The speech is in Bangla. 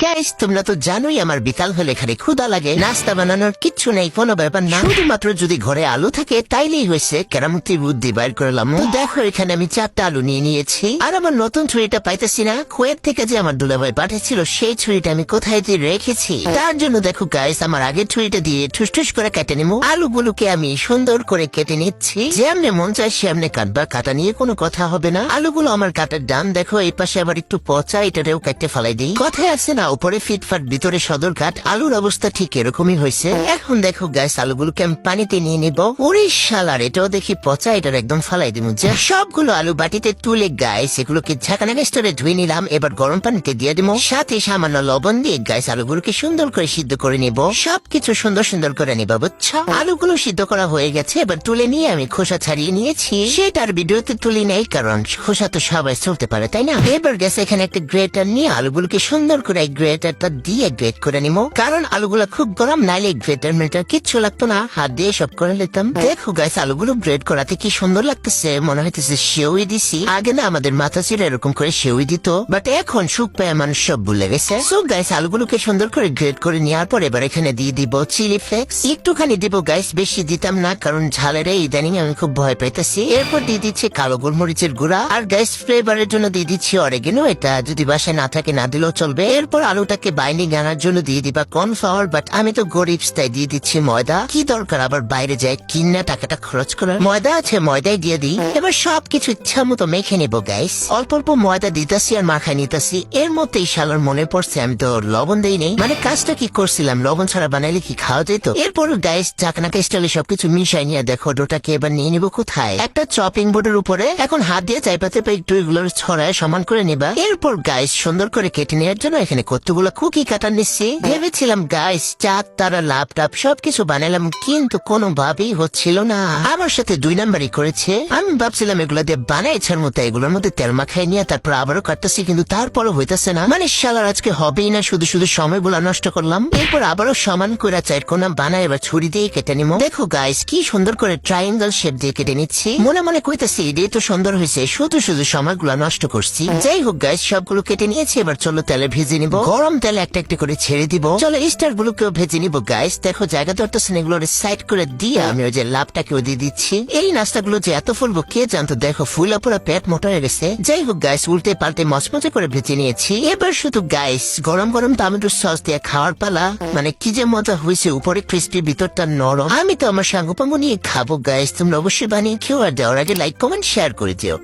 গাইস তোমরা তো জানোই আমার বিকাল হলে এখানে ক্ষুধা লাগে, নাস্তা বানানোর কিচ্ছু নেই, কোনো ব্যাপার না, শুধুমাত্র যদি ঘরে আলু থাকে তাইলেই হয়েছে। কেরামতির বুদ্ধি বাইর করলাম। তো দেখো এখানে আমি 4টা আলু নিয়ে নিয়েছি। আর আমার নতুন ছুরিটা পাইতেছি না। কুয়েত থেকে যে আমার দুলাভাই পাঠিয়েছিল সেই ছুরিটা আমি কোথায় দিয়ে রেখেছি। তার জন্য দেখো গাইস আমার আগের ছুরিটা দিয়ে ঠুস করে কেটে নেবো। আলুগুলোকে আমি সুন্দর করে কেটে নিচ্ছি, যেমনে মন চায় সেমনে কাটবা, কাটা নিয়ে কোনো কথা হবে না। আলুগুলো আমার কাটার ডান। দেখো এই পাশে আবার একটু পচা, এটাতেও কেটে ফেলাই দিই। কথায় আছে না উপরে ফিটফাট ভিতরে সদর কাট। আলুর অবস্থা ঠিক এরকমই হয়েছে। এখন দেখো গাইস আলুগুলোকে আমি পানিতে নিয়ে নিব। ওরে শালার, এটাও দেখি পচা, এটার একদম ফালাই দিব। যে সবগুলো আলু বাটিতে তুলে গাইস এগুলোকে ঝাঁকানা গ্যাসটারে ধুয়ে নিলাম। এবার গরম পানিতে দিয়ে দিব, সাথে সামান্য লবণ দিয়ে গাইস আলুগুলোকে সুন্দর করে সিদ্ধ করে নিব। সবকিছু সুন্দর করে নিব, বুঝছো? আলুগুলো সিদ্ধ করা হয়ে গেছে। এবার তুলে নিয়ে আমি খোসা ছাড়িয়ে নিয়েছি। সেটার ভিডিওতে তুলি নেই, কারণ খোসা তো সবাই চলতে পারে, তাই না? এবার গেছে এখানে একটা গ্রেটার নিয়ে আলুগুলোকে সুন্দর করে গ্রেটারটা দিয়ে গ্রেট করে নিব, কারণ আলুগুলো খুব গরম, নাইলে গ্রেটার মেটার কিচ্ছু লাগতো না, হাত দিয়ে সব করে নিতাম। দেখো গাইস আলুগুলো গ্রেট করাতে কি সুন্দর লাগতেছে, মনে হইতেছে সেউই দিছি। আগে না আমাদের মাথা ছিল এরকম করে সেউই দিত, বাট এখন সুখ পেয়ে মানুষ সব ভুলে গেছে। সো গাইস আলুগুলোকে সুন্দর করে গ্রেট করে নেওয়ার পর এবার এখানে দিয়ে দিব চিলি ফ্লেক্স। একটুখানি দিব গাইস, বেশি দিতাম না, কারণ ঝালের ইদানিং আমি খুব ভয় পাইতেছি। এরপর দিয়ে দিচ্ছি কালো গোলমরিচের গুঁড়া, আর গাইস ফ্লেভারের জন্য দিয়ে দিচ্ছি অরেগেনো। এটা যদি বাসায় না থাকে না দিলেও চলবে। এরপর আলুটাকে বাইন্ডিং আনার জন্য দিয়ে দিবা কর্নফ্লাওয়ার, বাট আমি তো গরিব তাই দিয়ে দিচ্ছি ময়দা। কি দরকার আবার বাইরে যায় কিনা টাকাটা খরচ করার, ময়দা আছে ময়দাই দিয়ে দিই। এবার সবকিছু ইচ্ছা মতো মেখে নেবো গাইস। অল্প অল্প ময়দা দিতেছি আর মাখাই নিতেছি। এর মধ্যেই শালার মনে পড়ছে আমি তো লবণ দেই নেই। মানে কাজটা কি করছিলাম, লবণ ছাড়া বানাইলে কি খাওয়া যেত? এরপর গাইস চাকনাকে স্টাইলে সবকিছু মিশাই নিয়ে দেখো ডোটাকে এবার নিয়ে নিবো কোথায়, একটা চপিং বোর্ডের উপরে। এখন হাত দিয়ে চাইপাতে একটু এগুলো ছড়ায় সমান করে নিবা। এরপর গাইস সুন্দর করে কেটে নেওয়ার জন্য এখানে কতগুলো কুকি কাটা নিচ্ছি। ভেবেছিলাম গাইস চাঁদ তারা ল্যাপটপ সবকিছু বানালাম, কিন্তু কোনোভাবেই হচ্ছিল না। আমার সাথে 2 নাম্বারই করেছে। আমি ভাবছিলাম এগুলো দিয়ে বানাই ইচ্ছার মতো, এগুলোর মধ্যে তেল মাখাই নিয়ে তারপর আবারও কাটতেছি, কিন্তু তারপরও হইতেছে না। মানে শালার আজকে হবেই না, শুধু সময়গুলো নষ্ট করলাম। এরপর আবারও সমান করে চারকোনা বানায় এবার ছুরি দিয়ে কেটে নিব। দেখো গাইস কি সুন্দর করে ট্রায়াঙ্গেল শেপ দিয়ে কেটে নিচ্ছি। মনে কইতেছি এটাই তো সুন্দর হয়েছে, শুধু সময়গুলো নষ্ট করছি। যাই হোক গাইস সবগুলো কেটে নিয়েছি। এবার চলো তেলে ভেজে নিব। গরম তেলে একটা একটা করে ছেড়ে দিব। চলো স্টার গুলোকেও ভেজে নিব গাইস। দেখো জায়গা ধরতেছেন, এগুলো সাইড করে দিয়ে আমি ওই যে লাভটাকেও দিয়ে দিচ্ছি। এই নাস্তাগুলো যে এত ফুলবো কে জানতো। দেখো ফুলা পুরা পেট মোটা হয়ে গেছে। যাই হোক গাইস উল্টে পাল্টে মচমচে করে ভেজে নিয়েছি। এবার শুধু গাইস গরম টমেটো সস দিয়ে খাওয়ার পালা। মানে কি যে মজা হয়েছে, উপরে ক্রিস্পি ভিতরটা নরম। আমি তো আমার সাঙ্গপাঙ্গ নিয়ে খাবো গাইস। তোমরা অবশ্যই বানিয়ে খেও, আর দেওয়ার আগে লাইক কমেন্ট শেয়ার করে দিও।